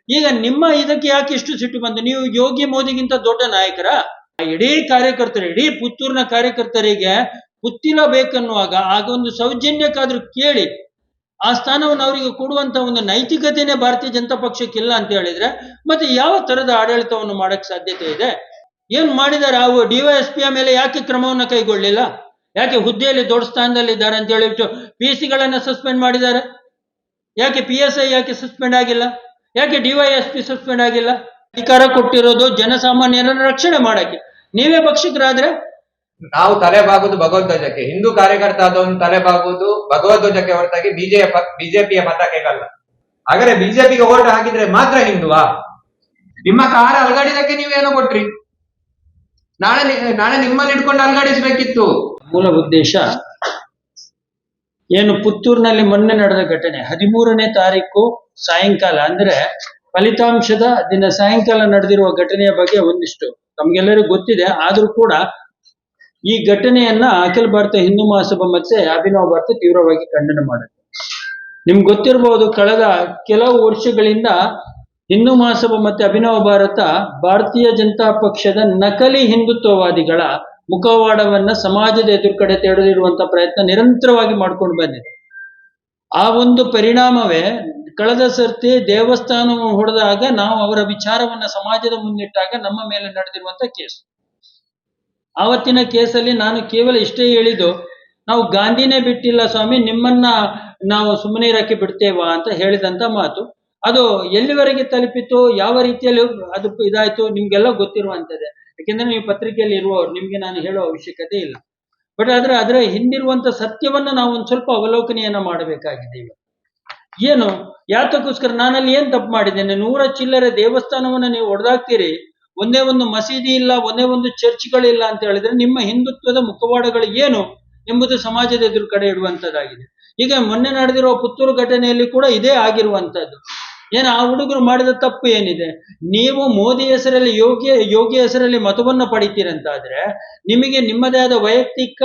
ಈಗ ನಿಮ್ಮ ಇದಕ್ಕೆ ಯಾಕೆ ಇಷ್ಟು ಸಿಟ್ಟು ಬಂತು? ನೀವು ಯೋಗಿ ಮೋದಿಗಿಂತ ದೊಡ್ಡ ನಾಯಕರ? ಇಡೀ ಕಾರ್ಯಕರ್ತರು, ಇಡೀ ಪುತ್ತೂರಿನ ಕಾರ್ಯಕರ್ತರಿಗೆ ಪುತ್ತಿಲ ಬೇಕನ್ನುವಾಗ ಆಗ ಒಂದು ಸೌಜನ್ಯಕ್ಕಾದ್ರೂ ಕೇಳಿ ಆ ಸ್ಥಾನವನ್ನು ಅವರಿಗೆ ಕೊಡುವಂತ ಒಂದು ನೈತಿಕತೆನೇ ಭಾರತೀಯ ಜನತಾ ಪಕ್ಷಕ್ಕಿಲ್ಲ ಅಂತ ಹೇಳಿದ್ರೆ ಮತ್ತೆ ಯಾವ ತರದ ಆಡಳಿತವನ್ನು ಮಾಡಕ್ ಸಾಧ್ಯತೆ ಇದೆ? ಏನ್ ಮಾಡಿದ್ದಾರೆ? ಆ ಡಿವೈಎಸ್ಪಿಯ ಮೇಲೆ ಯಾಕೆ ಕ್ರಮವನ್ನು ಕೈಗೊಳ್ಳಿಲ್ಲ? ಯಾಕೆ ಹುದ್ದೆಯಲ್ಲಿ ದೊಡ್ಡ ಸ್ಥಾನದಲ್ಲಿದ್ದಾರೆ ಅಂತ ಹೇಳಿಬಿಟ್ಟು PCಗಳನ್ನ ಸಸ್ಪೆಂಡ್ ಮಾಡಿದ್ದಾರೆ? ಯಾಕೆ PSI ಯಾಕೆ ಸಸ್ಪೆಂಡ್ ಆಗಿಲ್ಲ? ಯಾಕೆ ಡಿವೈಎಸ್ಪಿ ಸಸ್ಪೆಂಡ್ ಆಗಿಲ್ಲ? ಅಧಿಕಾರ ಕೊಟ್ಟಿರೋದು ಜನಸಾಮಾನ್ಯರನ್ನ ರಕ್ಷಣೆ ಮಾಡಕ್ಕೆ. ನೀವೇ ಭಕ್ಷಕರಾದ್ರೆ ನಾವು ತಲೆ ಬಾಗುದು ಭಗವಧ್ವಜಕ್ಕೆ. ಹಿಂದೂ ಕಾರ್ಯಕರ್ತ ಆದವನು ತಲೆ ಬಾಗುವುದು ಭಗವಧ್ವಜಕ್ಕೆ ಹೊರತಾಗಿ ಬಿಜೆಪಿಯ ಮತಕ್ಕೆಗಲ್ಲ. ಹಾಗಾದ್ರೆ ಬಿಜೆಪಿಗೆ ಓಟ್ ಹಾಕಿದ್ರೆ ಮಾತ್ರ ಹಿಂದುವಾ? ನಿಮ್ಮ ಕಾರ ಅಲ್ಗಾಡಿದಕ್ಕೆ ನೀವೇನೋ ಕೊಟ್ರಿ, ನಾಳೆ ನಿಮ್ಮಲ್ಲಿ ಇಟ್ಕೊಂಡು ಅಲ್ಗಾಡಿಸ್ಬೇಕಿತ್ತು. ಮೂಲ ಉದ್ದೇಶ ಏನು, ಪುತ್ತೂರಿನಲ್ಲಿ ಮೊನ್ನೆ ನಡೆದ ಘಟನೆ 13ನೇ ತಾರೀಕು ಸಾಯಂಕಾಲ ಅಂದ್ರೆ ಫಲಿತಾಂಶದ ದಿನ ಸಾಯಂಕಾಲ ನಡೆದಿರುವ ಘಟನೆಯ ಬಗ್ಗೆ ಒಂದಿಷ್ಟು ತಮ್ಗೆಲ್ಲರಿಗೂ ಗೊತ್ತಿದೆ. ಆದ್ರೂ ಕೂಡ ಈ ಘಟನೆಯನ್ನ ಅಖಿಲ ಭಾರತ ಹಿಂದೂ ಮಹಾಸಭಾ ಮತ್ತೆ ಅಭಿನವ ಭಾರತ ತೀವ್ರವಾಗಿ ಖಂಡನೆ ಮಾಡುತ್ತೆ. ನಿಮ್ಗೆ ಗೊತ್ತಿರಬಹುದು, ಕಳೆದ ಕೆಲವು ವರ್ಷಗಳಿಂದ ಹಿಂದೂ ಮಹಾಸಭಾ ಮತ್ತೆ ಅಭಿನವ ಭಾರತ ಭಾರತೀಯ ಜನತಾ ಪಕ್ಷದ ನಕಲಿ ಹಿಂದುತ್ವವಾದಿಗಳ ಮುಖವಾಡವನ್ನ ಸಮಾಜದ ಎದುರುಗಡೆ ತೆರೆದಿರುವಂತ ಪ್ರಯತ್ನ ನಿರಂತರವಾಗಿ ಮಾಡ್ಕೊಂಡು ಬಂದಿದೆ. ಆ ಒಂದು ಪರಿಣಾಮವೇ ಕಳೆದ ಸರ್ತಿ ದೇವಸ್ಥಾನ ಹೊಡೆದಾಗ ನಾವು ಅವರ ವಿಚಾರವನ್ನ ಸಮಾಜದ ಮುಂದಿಟ್ಟಾಗ ನಮ್ಮ ಮೇಲೆ ನಡೆದಿರುವಂತ ಕೇಸು. ಆವತ್ತಿನ ಕೇಸಲ್ಲಿ ನಾನು ಕೇವಲ ಇಷ್ಟೇ ಹೇಳಿದ್ದು, ನಾವು ಗಾಂಧಿನೇ ಬಿಟ್ಟಿಲ್ಲ ಸ್ವಾಮಿ, ನಿಮ್ಮನ್ನ ನಾವು ಸುಮ್ಮನೆ ಇರಕ್ಕೆ ಬಿಡ್ತೇವಾ ಅಂತ ಹೇಳಿದಂತ ಮಾತು. ಅದು ಎಲ್ಲಿವರೆಗೆ ತಲುಪಿತು, ಯಾವ ರೀತಿಯಲ್ಲಿ ಅದು ಇದಾಯ್ತು ನಿಮ್ಗೆಲ್ಲ ಗೊತ್ತಿರುವಂತದ್ದೇ. ಯಾಕೆಂದ್ರೆ ನೀವು ಪತ್ರಿಕೆಯಲ್ಲಿ ಇರುವವರು, ನಿಮ್ಗೆ ನಾನು ಹೇಳೋ ಅವಶ್ಯಕತೆ ಇಲ್ಲ. ಬಟ್ ಅದರ ಹಿಂದಿರುವಂತ ಸತ್ಯವನ್ನ ನಾವು ಒಂದ್ ಸ್ವಲ್ಪ ಅವಲೋಕನೆಯನ್ನ ಮಾಡಬೇಕಾಗಿದೆ. ಈಗ ಏನು ಯಾತಕ್ಕೋಸ್ಕರ ನಾನಲ್ಲಿ ಏನ್ ತಪ್ಪು ಮಾಡಿದ್ದೇನೆ? 100 ಚಿಲ್ಲರೆ ದೇವಸ್ಥಾನವನ್ನ ನೀವು ಹೊಡೆದಾಕ್ತೀರಿ, ಒಂದೇ ಒಂದು ಮಸೀದಿ ಇಲ್ಲ, ಒಂದೇ ಒಂದು ಚರ್ಚ್ಗಳಿಲ್ಲ ಅಂತ ಹೇಳಿದ್ರೆ ನಿಮ್ಮ ಹಿಂದುತ್ವದ ಮುಖವಾಡಗಳು ಏನು ಎಂಬುದು ಸಮಾಜದ ಎದುರು ಕಡೆ ಇಡುವಂತದ್ದಾಗಿದೆ. ಈಗ ಮೊನ್ನೆ ನಡೆದಿರುವ ಪುತ್ತೂರು ಘಟನೆಯಲ್ಲಿ ಕೂಡ ಇದೇ ಆಗಿರುವಂತದ್ದು. ಏನು ಆ ಹುಡುಗರು ಮಾಡಿದ ತಪ್ಪು ಏನಿದೆ? ನೀವು ಮೋದಿ ಹೆಸರಲ್ಲಿ ಯೋಗಿ ಹೆಸರಲ್ಲಿ ಮತವನ್ನ ಪಡಿತೀರಂತಾದ್ರೆ ನಿಮಗೆ ನಿಮ್ಮದೇ ಆದ ವೈಯಕ್ತಿಕ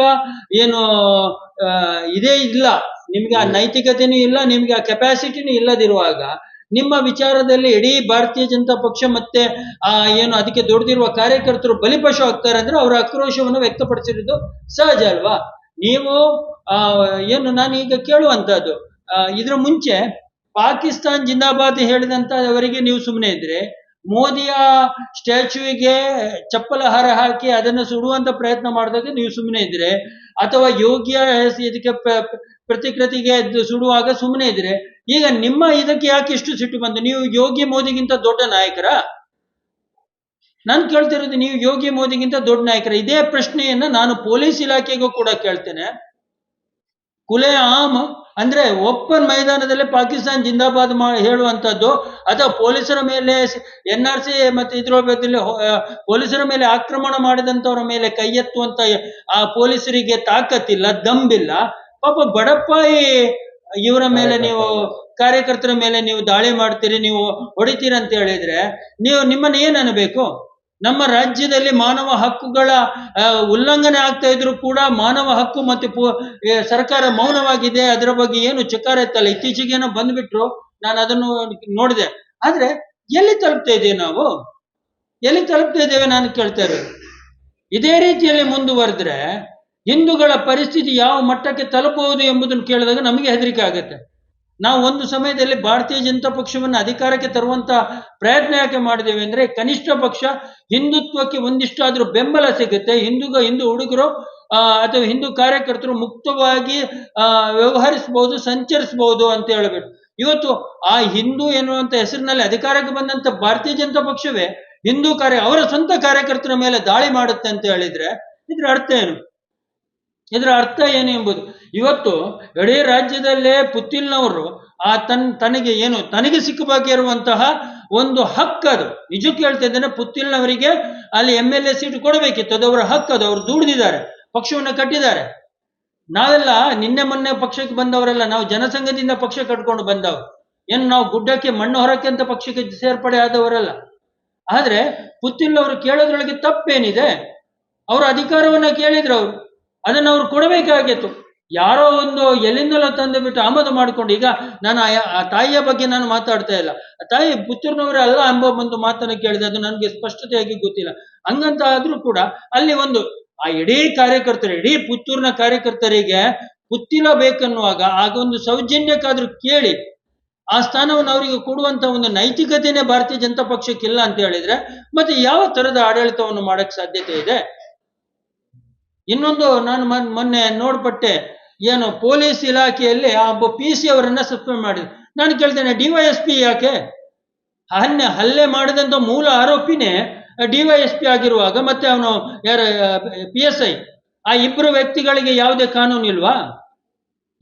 ಏನು ಇದೇ ಇಲ್ಲ, ನಿಮ್ಗೆ ಆ ನೈತಿಕತೆನೂ ಇಲ್ಲ, ನಿಮ್ಗೆ ಆ ಕೆಪಾಸಿಟಿನೂ ಇಲ್ಲದಿರುವಾಗ ನಿಮ್ಮ ವಿಚಾರದಲ್ಲಿ ಇಡೀ ಭಾರತೀಯ ಜನತಾ ಪಕ್ಷ ಮತ್ತೆ ಏನು ಅದಕ್ಕೆ ದುಡಿದಿರುವ ಕಾರ್ಯಕರ್ತರು ಬಲಿಪಶು ಆಗ್ತಾರೆ ಅಂದ್ರೆ ಅವರ ಆಕ್ರೋಶವನ್ನು ವ್ಯಕ್ತಪಡಿಸಿರೋದು ಸಹಜ ಅಲ್ವಾ? ನೀವು ಏನು ನಾನು ಈಗ ಕೇಳುವಂತದ್ದು, ಇದ್ರ ಮುಂಚೆ ಪಾಕಿಸ್ತಾನ್ ಜಿಂದಾಬಾದ್ ಹೇಳಿದಂತವರಿಗೆ ನೀವು ಸುಮ್ಮನೆ ಇದ್ರೆ, ಮೋದಿಯ ಸ್ಟ್ಯಾಚ್ಯೂಗೆ ಚಪ್ಪಲ ಹಾರ ಹಾಕಿ ಅದನ್ನು ಸುಡುವಂತ ಪ್ರಯತ್ನ ಮಾಡಿದಾಗ ನೀವು ಸುಮ್ಮನೆ ಇದ್ರೆ, ಅಥವಾ ಯೋಗಿಯ ಇದಕ್ಕೆ ಪ್ರತಿಕೃತಿಗೆ ಸುಡುವಾಗ ಸುಮ್ಮನೆ ಇದ್ರೆ, ಈಗ ನಿಮ್ಮ ಇದಕ್ಕೆ ಯಾಕೆ ಇಷ್ಟು ಸಿಟ್ಟು ಬಂತು? ನೀವು ಯೋಗಿ ಮೋದಿಗಿಂತ ದೊಡ್ಡ ನಾಯಕರ? ನಾನು ಕೇಳ್ತಿರೋದು, ನೀವು ಯೋಗಿ ಮೋದಿಗಿಂತ ದೊಡ್ಡ ನಾಯಕರ? ಇದೇ ಪ್ರಶ್ನೆಯನ್ನ ನಾನು ಪೊಲೀಸ್ ಇಲಾಖೆಗೂ ಕೂಡ ಕೇಳ್ತೇನೆ. ಕುಲೆ ಆಮ್ ಅಂದ್ರೆ ಓಪನ್ ಮೈದಾನದಲ್ಲಿ ಪಾಕಿಸ್ತಾನ್ ಜಿಂದಾಬಾದ್ ಹೇಳುವಂತದ್ದು, ಅಥವಾ ಪೊಲೀಸರ ಮೇಲೆ NRC ಮತ್ತೆ ಇದ್ರ ಬದಲು ಪೊಲೀಸರ ಮೇಲೆ ಆಕ್ರಮಣ ಮಾಡಿದಂತವರ ಮೇಲೆ ಕೈ ಎತ್ತುವಂತ ಆ ಪೊಲೀಸರಿಗೆ ತಾಕತ್ತಿಲ್ಲ, ದಂಬಿಲ್ಲ. ಪಾಪ ಬಡಪ್ಪಾಯಿ ಇವರ ಮೇಲೆ ನೀವು ಕಾರ್ಯಕರ್ತರ ಮೇಲೆ ನೀವು ದಾಳಿ ಮಾಡ್ತೀರಿ, ನೀವು ಹೊಡಿತೀರಿ ಅಂತ ಹೇಳಿದ್ರೆ ನಿಮ್ಮನ್ನ ಏನ್ ಅನ್ಬೇಕು? ನಮ್ಮ ರಾಜ್ಯದಲ್ಲಿ ಮಾನವ ಹಕ್ಕುಗಳ ಉಲ್ಲಂಘನೆ ಆಗ್ತಾ ಇದ್ರು ಕೂಡ ಮಾನವ ಹಕ್ಕು ಮತ್ತೆ ಸರ್ಕಾರ ಮೌನವಾಗಿದೆ, ಅದರ ಬಗ್ಗೆ ಏನು ಚಕಾರ ಎತ್ತಲ್ಲ. ಇತ್ತೀಚೆಗೇನೋ ಬಂದ್ಬಿಟ್ರು, ನಾನು ಅದನ್ನು ನೋಡಿದೆ. ಆದ್ರೆ ಎಲ್ಲಿ ತಲುಪ್ತಾ ಇದ್ದೇವೆ ನಾವು? ಎಲ್ಲಿ ತಲುಪ್ತಾ ಇದ್ದೇವೆ ನಾನು ಕೇಳ್ತಾ ಇರೋದು. ಇದೇ ರೀತಿಯಲ್ಲಿ ಮುಂದುವರೆದ್ರೆ ಹಿಂದೂಗಳ ಪರಿಸ್ಥಿತಿ ಯಾವ ಮಟ್ಟಕ್ಕೆ ತಲುಪಬಹುದು ಎಂಬುದನ್ನು ಕೇಳಿದಾಗ ನಮಗೆ ಹೆದರಿಕೆ ಆಗುತ್ತೆ. ನಾವು ಒಂದು ಸಮಯದಲ್ಲಿ ಭಾರತೀಯ ಜನತಾ ಪಕ್ಷವನ್ನು ಅಧಿಕಾರಕ್ಕೆ ತರುವಂತ ಪ್ರಯತ್ನ ಯಾಕೆ ಮಾಡಿದ್ದೇವೆ ಅಂದ್ರೆ, ಕನಿಷ್ಠ ಪಕ್ಷ ಹಿಂದುತ್ವಕ್ಕೆ ಒಂದಿಷ್ಟಾದ್ರೂ ಬೆಂಬಲ ಸಿಗುತ್ತೆ, ಹಿಂದೂ ಹುಡುಗರು ಅಥವಾ ಹಿಂದೂ ಕಾರ್ಯಕರ್ತರು ಮುಕ್ತವಾಗಿ ವ್ಯವಹರಿಸಬಹುದು, ಸಂಚರಿಸಬಹುದು ಅಂತ ಹೇಳ್ಬಿಟ್ಟು. ಇವತ್ತು ಆ ಹಿಂದೂ ಎನ್ನುವಂತ ಹೆಸರಿನಲ್ಲಿ ಅಧಿಕಾರಕ್ಕೆ ಬಂದಂತ ಭಾರತೀಯ ಜನತಾ ಪಕ್ಷವೇ ಅವರ ಸ್ವಂತ ಕಾರ್ಯಕರ್ತರ ಮೇಲೆ ದಾಳಿ ಮಾಡುತ್ತೆ ಅಂತ ಹೇಳಿದ್ರೆ ಇದ್ರ ಅರ್ಥ ಏನು? ಇದರ ಅರ್ಥ ಏನು ಎಂಬುದು ಇವತ್ತು ಇಡೀ ರಾಜ್ಯದಲ್ಲೇ ಪುತ್ತಿಲ್ನವರು ತನಗೆ ಸಿಕ್ಕಬೇಕಿರುವಂತಹ ಒಂದು ಹಕ್ಕದು. ನಿಜಕ್ಕೂ ಹೇಳ್ತಾ ಇದ್ದೇನೆ, ಪುತ್ತಿಲ್ನವರಿಗೆ ಅಲ್ಲಿ MLA ಸೀಟ್ ಕೊಡಬೇಕಿತ್ತು, ಅದು ಅವರ ಹಕ್ಕದು. ಅವರು ದುಡಿದಿದ್ದಾರೆ, ಪಕ್ಷವನ್ನು ಕಟ್ಟಿದ್ದಾರೆ. ನಾವೆಲ್ಲ ನಿನ್ನೆ ಮೊನ್ನೆ ಪಕ್ಷಕ್ಕೆ ಬಂದವರೆಲ್ಲ, ನಾವು ಜನಸಂಘದಿಂದ ಪಕ್ಷ ಕಟ್ಕೊಂಡು ಬಂದವರು. ಏನು ನಾವು ಗುಡ್ಡಕ್ಕೆ ಮಣ್ಣು ಹೊರಕ್ಕೆ ಅಂತ ಪಕ್ಷಕ್ಕೆ ಸೇರ್ಪಡೆ ಆದವರಲ್ಲ. ಆದ್ರೆ ಪುತ್ತಿಲ್ನವರು ಕೇಳೋದ್ರೊಳಗೆ ತಪ್ಪೇನಿದೆ? ಅವರು ಅಧಿಕಾರವನ್ನ ಕೇಳಿದ್ರು, ಅದನ್ನು ಅವ್ರು ಕೊಡಬೇಕಾಗಿತ್ತು. ಯಾರೋ ಒಂದು ಎಲ್ಲಿಂದಲೋ ತಂದು ಬಿಟ್ಟು ಆಮದು ಮಾಡಿಕೊಂಡು, ಈಗ ನಾನು ಆ ತಾಯಿಯ ಬಗ್ಗೆ ನಾನು ಮಾತಾಡ್ತಾ ಇಲ್ಲ, ಆ ತಾಯಿ ಪುತ್ತೂರಿನವರೇ ಅಲ್ಲ ಎಂಬ ಒಂದು ಮಾತನ್ನು ಕೇಳಿದೆ, ಅದು ನನಗೆ ಸ್ಪಷ್ಟತೆಯಾಗಿ ಗೊತ್ತಿಲ್ಲ. ಹಂಗಂತ ಆದ್ರೂ ಕೂಡ ಅಲ್ಲಿ ಒಂದು ಆ ಇಡೀ ಕಾರ್ಯಕರ್ತರು, ಇಡೀ ಪುತ್ತೂರಿನ ಕಾರ್ಯಕರ್ತರಿಗೆ ಪುತ್ತಿಲ ಬೇಕನ್ನುವಾಗ ಆಗ ಒಂದು ಸೌಜನ್ಯಕ್ಕಾದ್ರೂ ಕೇಳಿ ಆ ಸ್ಥಾನವನ್ನು ಅವರಿಗೆ ಕೊಡುವಂತ ಒಂದು ನೈತಿಕತೆನೇ ಭಾರತೀಯ ಜನತಾ ಪಕ್ಷಕ್ಕಿಲ್ಲ ಅಂತ ಹೇಳಿದ್ರೆ ಮತ್ತೆ ಯಾವ ತರದ ಆಡಳಿತವನ್ನು ಮಾಡಕ್ ಸಾಧ್ಯತೆ ಇದೆ? ಇನ್ನೊಂದು, ನಾನು ಮೊನ್ನೆ ನೋಡ್ಪಟ್ಟೆ, ಏನು ಪೊಲೀಸ್ ಇಲಾಖೆಯಲ್ಲಿ ಆ ಒಬ್ಬ PC ಅವರನ್ನ ಸಸ್ಪೆಂಡ್ ಮಾಡಿದ್ರು. ನಾನು ಕೇಳ್ತೇನೆ, DYSP ಯಾಕೆ? ಹಲ್ಲೆ ಮಾಡಿದಂತ ಮೂಲ ಆರೋಪಿನೇ DYSP ಆಗಿರುವಾಗ ಮತ್ತೆ ಅವನು ಯಾರ PSI, ಆ ಇಬ್ಬರು ವ್ಯಕ್ತಿಗಳಿಗೆ ಯಾವುದೇ ಕಾನೂನು ಇಲ್ವಾ?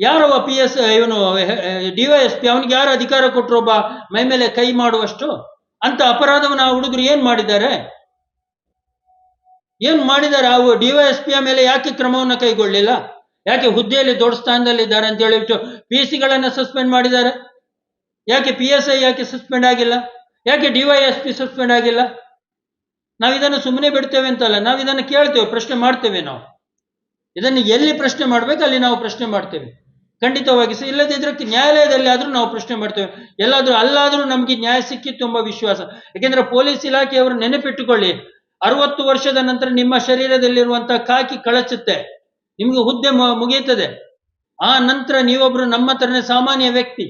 ಯಾರವ PSI, ಇವನು DYSP, ಅವನಿಗೆ ಯಾರು ಅಧಿಕಾರ ಕೊಟ್ಟರು ಒಬ್ಬ ಮೈ ಮೇಲೆ ಕೈ ಮಾಡುವಷ್ಟು? ಅಂತ ಅಪರಾಧವನ್ನು ಆ ಹುಡುಗರು ಏನ್ ಮಾಡಿದ್ದಾರೆ? ಆ DYSP ಮೇಲೆ ಯಾಕೆ ಕ್ರಮವನ್ನು ಕೈಗೊಳ್ಳಿಲ್ಲ? ಯಾಕೆ ಹುದ್ದೆಯಲ್ಲಿ ದೊಡ್ಡ ಸ್ಥಾನದಲ್ಲಿದ್ದಾರೆ ಅಂತ ಹೇಳಿಬಿಟ್ಟು PC ಸಸ್ಪೆಂಡ್ ಮಾಡಿದ್ದಾರೆ? ಯಾಕೆ PSI ಯಾಕೆ ಸಸ್ಪೆಂಡ್ ಆಗಿಲ್ಲ? ಯಾಕೆ DYSP ಸಸ್ಪೆಂಡ್ ಆಗಿಲ್ಲ? ನಾವು ಇದನ್ನು ಸುಮ್ಮನೆ ಬಿಡ್ತೇವೆ ಅಂತಲ್ಲ, ನಾವು ಇದನ್ನು ಕೇಳ್ತೇವೆ, ಪ್ರಶ್ನೆ ಮಾಡ್ತೇವೆ. ನಾವು ಇದನ್ನು ಎಲ್ಲಿ ಪ್ರಶ್ನೆ ಮಾಡ್ಬೇಕು ಅಲ್ಲಿ ನಾವು ಪ್ರಶ್ನೆ ಮಾಡ್ತೇವೆ ಖಂಡಿತವಾಗಿ. ಇಲ್ಲದಿದ್ರೆ ನ್ಯಾಯಾಲಯದಲ್ಲಿ ಆದ್ರೂ ನಾವು ಪ್ರಶ್ನೆ ಮಾಡ್ತೇವೆ. ಅಲ್ಲಾದ್ರೂ ನಮ್ಗೆ ನ್ಯಾಯ ಸಿಕ್ಕಿತ್ತು ಎಂಬ ವಿಶ್ವಾಸ. ಯಾಕೆಂದ್ರೆ ಪೊಲೀಸ್ ಇಲಾಖೆಯವರು ನೆನಪಿಟ್ಟುಕೊಳ್ಳಿ, 60 ವರ್ಷದ ನಂತರ ನಿಮ್ಮ ಶರೀರದಲ್ಲಿರುವಂತಹ ಕಾಕಿ ಕಳಚುತ್ತೆ, ನಿಮ್ಗೆ ಹುದ್ದೆ ಮುಗಿಯುತ್ತದೆ. ಆ ನಂತರ ನೀವೊಬ್ರು ನಮ್ಮ ತರನೇ ಸಾಮಾನ್ಯ ವ್ಯಕ್ತಿ.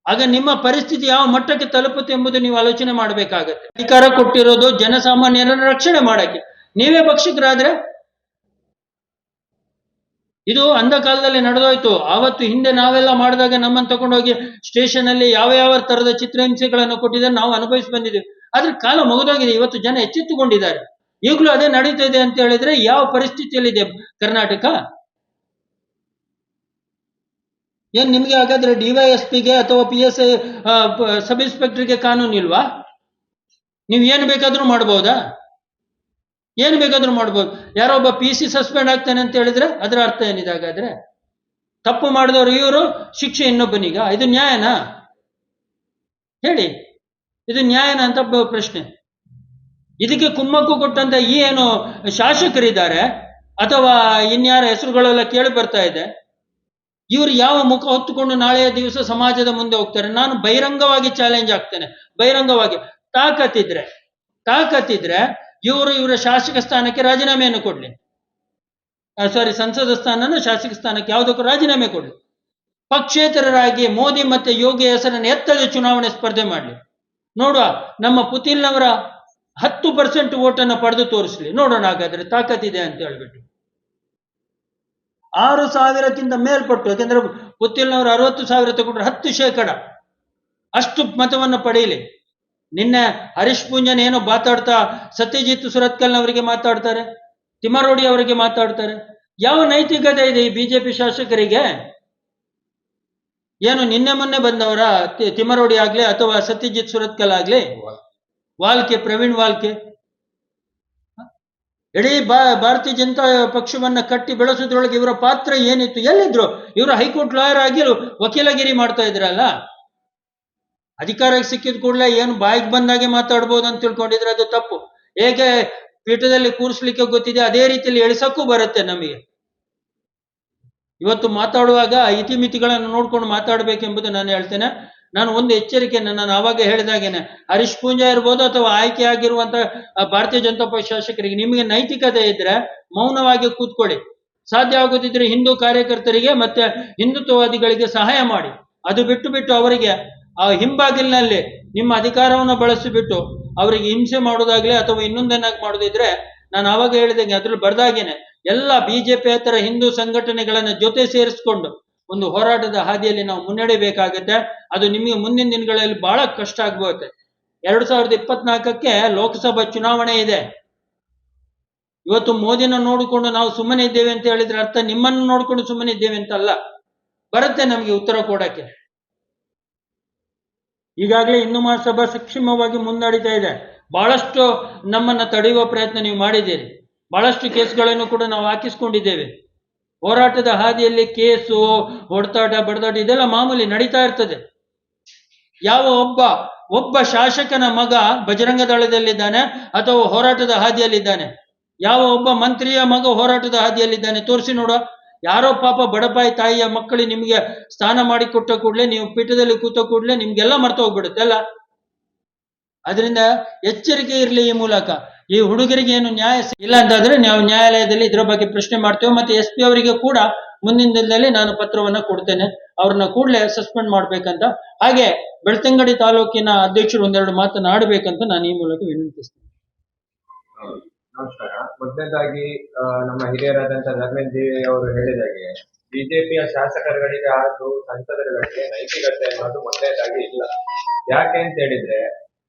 ಆಗ ನಿಮ್ಮ ಪರಿಸ್ಥಿತಿ ಯಾವ ಮಟ್ಟಕ್ಕೆ ತಲುಪುತ್ತೆ ಎಂಬುದು ನೀವು ಆಲೋಚನೆ ಮಾಡಬೇಕಾಗತ್ತೆ. ಅಧಿಕಾರ ಕೊಟ್ಟಿರೋದು ಜನಸಾಮಾನ್ಯರನ್ನ ರಕ್ಷಣೆ ಮಾಡಕ್ಕೆ, ನೀವೇ ಭಕ್ಷಕರಾದ್ರೆ ಇದು ಅಂಧಕಾಲದಲ್ಲಿ ನಡೆದೋಯ್ತು. ಆವತ್ತು ಹಿಂದೆ ನಾವೆಲ್ಲ ಮಾಡಿದಾಗ ನಮ್ಮನ್ನು ತಗೊಂಡೋಗಿ ಸ್ಟೇಷನ್ ಅಲ್ಲಿ ಯಾವ ಯಾವ ತರದ ಚಿತ್ರಹಿಂಸೆಗಳನ್ನು ಕೊಟ್ಟಿದ್ದಾರೆ, ನಾವು ಅನುಭವಿಸಿ ಬಂದಿದ್ದೀವಿ. ಆದ್ರೆ ಕಾಲ ಮುಗಿದೋಗಿದೆ. ಇವತ್ತು ಜನ ಎಚ್ಚೆತ್ತುಕೊಂಡಿದ್ದಾರೆ. ಈಗಲೂ ಅದೇ ನಡೀತಾ ಇದೆ ಅಂತ ಹೇಳಿದ್ರೆ ಯಾವ ಪರಿಸ್ಥಿತಿಯಲ್ಲಿದೆ ಕರ್ನಾಟಕ? ಏನ್ ನಿಮ್ಗೆ ಹಾಗಾದ್ರೆ DYSPಗೆ ಅಥವಾ PSI ಸಬ್ ಇನ್ಸ್ಪೆಕ್ಟರ್ಗೆ ಕಾನೂನು ಇಲ್ವಾ? ನೀವು ಏನು ಬೇಕಾದ್ರೂ ಮಾಡ್ಬೋದಾ? ಏನು ಬೇಕಾದ್ರೂ ಮಾಡ್ಬೋದು. ಯಾರೋ ಒಬ್ಬ PC ಸಸ್ಪೆಂಡ್ ಆಗ್ತಾನೆ ಅಂತ ಹೇಳಿದ್ರೆ ಅದರ ಅರ್ಥ ಏನಿದೆ? ಹಾಗಾದ್ರೆ ತಪ್ಪು ಮಾಡಿದವರು ಇವರು, ಶಿಕ್ಷೆ ಇನ್ನೊಬ್ಬನಿಗ? ಇದು ನ್ಯಾಯನಾ? ಹೇಳಿ, ಇದು ನ್ಯಾಯನ ಅಂತ ಪ್ರಶ್ನೆ. ಇದಕ್ಕೆ ಕುಮ್ಮಕ್ಕು ಕೊಟ್ಟಂತ ಏನು ಶಾಸಕರಿದ್ದಾರೆ ಅಥವಾ ಇನ್ಯಾರ ಹೆಸರುಗಳೆಲ್ಲ ಕೇಳಿ ಬರ್ತಾ ಇದೆ, ಇವರು ಯಾವ ಮುಖ ಹೊತ್ತುಕೊಂಡು ನಾಳೆಯ ದಿವಸ ಸಮಾಜದ ಮುಂದೆ ಹೋಗ್ತಾರೆ? ನಾನು ಬಹಿರಂಗವಾಗಿ ಚಾಲೆಂಜ್ ಆಗ್ತೇನೆ, ಬಹಿರಂಗವಾಗಿ. ತಾಕತ್ತಿದ್ರೆ ಇವರ ಶಾಸಕ ಸ್ಥಾನಕ್ಕೆ ರಾಜೀನಾಮೆಯನ್ನು ಕೊಡ್ಲಿ, ಸಂಸದ ಸ್ಥಾನನ ಶಾಸಕ ಸ್ಥಾನಕ್ಕೆ ಯಾವುದಕ್ಕೂ ರಾಜೀನಾಮೆ ಕೊಡ್ಲಿ. ಪಕ್ಷೇತರರಾಗಿ ಮೋದಿ ಮತ್ತೆ ಯೋಗಿ ಹೆಸರನ್ನು ಎತ್ತದ ಚುನಾವಣೆ ಸ್ಪರ್ಧೆ ಮಾಡಲಿ. ನೋಡುವ, ನಮ್ಮ ಪುತಿಲ್ನವರ 10% ಓಟನ್ನು ಪಡೆದು ತೋರಿಸ್ಲಿ, ನೋಡೋಣ ಹಾಗಾದ್ರೆ ತಾಕತ್ತಿದೆ ಅಂತ ಹೇಳ್ಬಿಟ್ಟು. 6,000ಕ್ಕಿಂತ ಮೇಲ್ಪಟ್ಟು, ಯಾಕೆಂದ್ರೆ ಪುತಿಲ್ನವರು 60,000 ತಗೊಂಡ್ರೆ 10% ಅಷ್ಟು ಮತವನ್ನು ಪಡೆಯಲಿ. ನಿನ್ನೆ ಹರೀಶ್ ಪೂಂಜನ್ ಏನೋ ಮಾತಾಡ್ತಾ ಸತ್ಯಜಿತ್ ಸುರತ್ಕಲ್ನವರಿಗೆ ಮಾತಾಡ್ತಾರೆ, ತಿಮ್ಮರೋಡಿ ಅವರಿಗೆ ಮಾತಾಡ್ತಾರೆ. ಯಾವ ನೈತಿಕತೆ ಇದೆ ಈ BJP ಶಾಸಕರಿಗೆ? ಏನು ನಿನ್ನೆ ಮೊನ್ನೆ ಬಂದವರ ತಿಮ್ಮರೋಡಿ ಆಗ್ಲಿ ಅಥವಾ ಸತ್ಯಜಿತ್ ಸುರತ್ಕಲ್ ಆಗ್ಲಿ, ಪ್ರವೀಣ್ ವಾಲ್ಕೆ, ಇಡೀ ಭಾರತೀಯ ಜನತಾ ಪಕ್ಷವನ್ನ ಕಟ್ಟಿ ಬೆಳೆಸೋದ್ರೊಳಗೆ ಇವರ ಪಾತ್ರ ಏನಿತ್ತು? ಎಲ್ಲಿದ್ರು ಇವರು? ಹೈಕೋರ್ಟ್ ಲಾಯರ್ ಆಗಿ ವಕೀಲಗಿರಿ ಮಾಡ್ತಾ ಇದ್ರಲ್ಲ. ಅಧಿಕಾರಕ್ಕೆ ಸಿಕ್ಕಿದ ಕೂಡಲೇ ಏನು ಬಾಯಿಗೆ ಬಂದಾಗೆ ಮಾತಾಡ್ಬೋದು ಅಂತ ತಿಳ್ಕೊಂಡಿದ್ರೆ ಅದು ತಪ್ಪು. ಹೇಗೆ ಪೀಠದಲ್ಲಿ ಕೂರಿಸ್ಲಿಕ್ಕೆ ಗೊತ್ತಿದೆ ಅದೇ ರೀತಿಯಲ್ಲಿ ಎಳಿಸಕ್ಕೂ ಬರುತ್ತೆ ನಮಗೆ. ಇವತ್ತು ಮಾತಾಡುವಾಗ ಇತಿಮಿತಿಗಳನ್ನು ನೋಡ್ಕೊಂಡು ಮಾತಾಡ್ಬೇಕೆಂಬುದು ನಾನು ಹೇಳ್ತೇನೆ. ನಾನು ಒಂದು ಎಚ್ಚರಿಕೆಯನ್ನು ನಾನು ಆವಾಗ ಹೇಳಿದಾಗೇನೆ, ಹರೀಶ್ ಪೂಂಜಾ ಇರ್ಬೋದು ಅಥವಾ ಆಯ್ಕೆ ಆಗಿರುವಂತ ಭಾರತೀಯ ಜನತಾ ಪಕ್ಷ ಶಾಸಕರಿಗೆ, ನಿಮಗೆ ನೈತಿಕತೆ ಇದ್ರೆ ಮೌನವಾಗಿ ಕೂತ್ಕೊಳ್ಳಿ. ಸಾಧ್ಯ ಆಗುತ್ತಿದ್ರೆ ಹಿಂದೂ ಕಾರ್ಯಕರ್ತರಿಗೆ ಮತ್ತೆ ಹಿಂದುತ್ವವಾದಿಗಳಿಗೆ ಸಹಾಯ ಮಾಡಿ. ಅದು ಬಿಟ್ಟು ಅವರಿಗೆ ಆ ಹಿಂಬಾಗಿಲಿನಲ್ಲಿ ನಿಮ್ಮ ಅಧಿಕಾರವನ್ನು ಬಳಸಿಬಿಟ್ಟು ಅವರಿಗೆ ಹಿಂಸೆ ಮಾಡೋದಾಗ್ಲಿ ಅಥವಾ ಇನ್ನೊಂದನ್ನಾಗಿ ಮಾಡೋದಿದ್ರೆ, ನಾನು ಆವಾಗ ಹೇಳಿದಂಗೆ ಅದ್ರಲ್ಲಿ ಬರ್ದಾಗೇನೆ ಎಲ್ಲ BJPಯೇತರ ಹಿಂದೂ ಸಂಘಟನೆಗಳನ್ನ ಜೊತೆ ಸೇರಿಸ್ಕೊಂಡು ಒಂದು ಹೋರಾಟದ ಹಾದಿಯಲ್ಲಿ ನಾವು ಮುನ್ನಡೆಯಬೇಕಾಗತ್ತೆ. ಅದು ನಿಮಗೆ ಮುಂದಿನ ದಿನಗಳಲ್ಲಿ ಬಹಳ ಕಷ್ಟ ಆಗ್ಬೋತೆ. 2024ಕ್ಕೆ ಲೋಕಸಭಾ ಚುನಾವಣೆ ಇದೆ. ಇವತ್ತು ಮೋದಿನ ನೋಡಿಕೊಂಡು ನಾವು ಸುಮ್ಮನೆ ಇದ್ದೇವೆ ಅಂತ ಹೇಳಿದ್ರೆ ಅರ್ಥ ನಿಮ್ಮನ್ನು ನೋಡ್ಕೊಂಡು ಸುಮ್ಮನೆ ಇದ್ದೇವೆ ಅಂತಲ್ಲ, ಬರುತ್ತೆ ನಮಗೆ ಉತ್ತರ ಕೊಡಕ್ಕೆ. ಈಗಾಗಲೇ ಹಿಂದೂ ಮಹಾಸಭಾ ಸಕ್ಷಮವಾಗಿ ಮುನ್ನಡೀತಾ ಇದೆ. ಬಹಳಷ್ಟು ನಮ್ಮನ್ನ ತಡೆಯುವ ಪ್ರಯತ್ನ ನೀವು ಮಾಡಿದ್ದೀರಿ. ಬಹಳಷ್ಟು ಕೇಸ್ಗಳನ್ನು ಕೂಡ ನಾವು ಹಾಕಿಸ್ಕೊಂಡಿದ್ದೇವೆ. ಹೋರಾಟದ ಹಾದಿಯಲ್ಲಿ ಕೇಸು, ಹೊಡೆದಾಟ, ಬಡದಾಟ ಇದೆಲ್ಲ ಮಾಮೂಲಿ ನಡೀತಾ ಇರ್ತದೆ. ಯಾವ ಒಬ್ಬ ಶಾಸಕನ ಮಗ ಬಜರಂಗ ದಳದಲ್ಲಿದ್ದಾನೆ ಅಥವಾ ಹೋರಾಟದ ಹಾದಿಯಲ್ಲಿದ್ದಾನೆ? ಯಾವ ಒಬ್ಬ ಮಂತ್ರಿಯ ಮಗ ಹೋರಾಟದ ಹಾದಿಯಲ್ಲಿದ್ದಾನೆ? ತೋರಿಸಿ ನೋಡುವ. ಯಾರೋ ಪಾಪ ಬಡಪಾಯಿ ತಾಯಿಯ ಮಕ್ಕಳು ನಿಮ್ಗೆ ಸ್ನಾನ ಮಾಡಿ ಕೊಟ್ಟ ಕೂಡಲೇ, ನೀವು ಪೀಠದಲ್ಲಿ ಕೂತ ಕೂಡಲೇ ನಿಮ್ಗೆಲ್ಲ ಮರ್ತು ಹೋಗ್ಬಿಡುತ್ತೆ ಅಲ್ಲ. ಅದರಿಂದ ಎಚ್ಚರಿಕೆ ಇರಲಿ. ಈ ಮೂಲಕ ಈ ಹುಡುಗರಿಗೆ ಏನು ನ್ಯಾಯ ಇಲ್ಲ ಅಂತಾದ್ರೆ ನಾವು ನ್ಯಾಯಾಲಯದಲ್ಲಿ ಇದರ ಬಗ್ಗೆ ಪ್ರಶ್ನೆ ಮಾಡ್ತೇವೆ. ಮತ್ತೆ SP ಅವರಿಗೆ ಕೂಡ ಮುಂದಿನ ದಿನದಲ್ಲಿ ನಾನು ಪತ್ರವನ್ನ ಕೊಡ್ತೇನೆ, ಅವ್ರನ್ನ ಕೂಡಲೇ ಸಸ್ಪೆಂಡ್ ಮಾಡ್ಬೇಕಂತ. ಹಾಗೆ ಬೆಳ್ತಂಗಡಿ ತಾಲೂಕಿನ ಅಧ್ಯಕ್ಷರು ಒಂದೆರಡು ಮಾತನಾಡಬೇಕಂತ ನಾನು ಈ ಮೂಲಕ ವಿನಂತಿಸ್ತೇನೆ. ನಮಸ್ಕಾರ. ಮೊದಲನೇದಾಗಿ ನಮ್ಮ ಹಿರಿಯರಾದಂತಹ ಧರ್ಮೇಂದ್ರ ಅವರು ಹೇಳಿದಾಗೆ ಬಿಜೆಪಿಯ ಶಾಸಕರುಗಳಿಗೆ ಹಾಗೂ ಸಂಸದರುಗಳಿಗೆ ನೈತಿಕತೆ ಅನ್ನೋದು ಮೊದಲನೇದಾಗಿ ಇಲ್ಲ. ಯಾಕೆ ಅಂತ ಹೇಳಿದ್ರೆ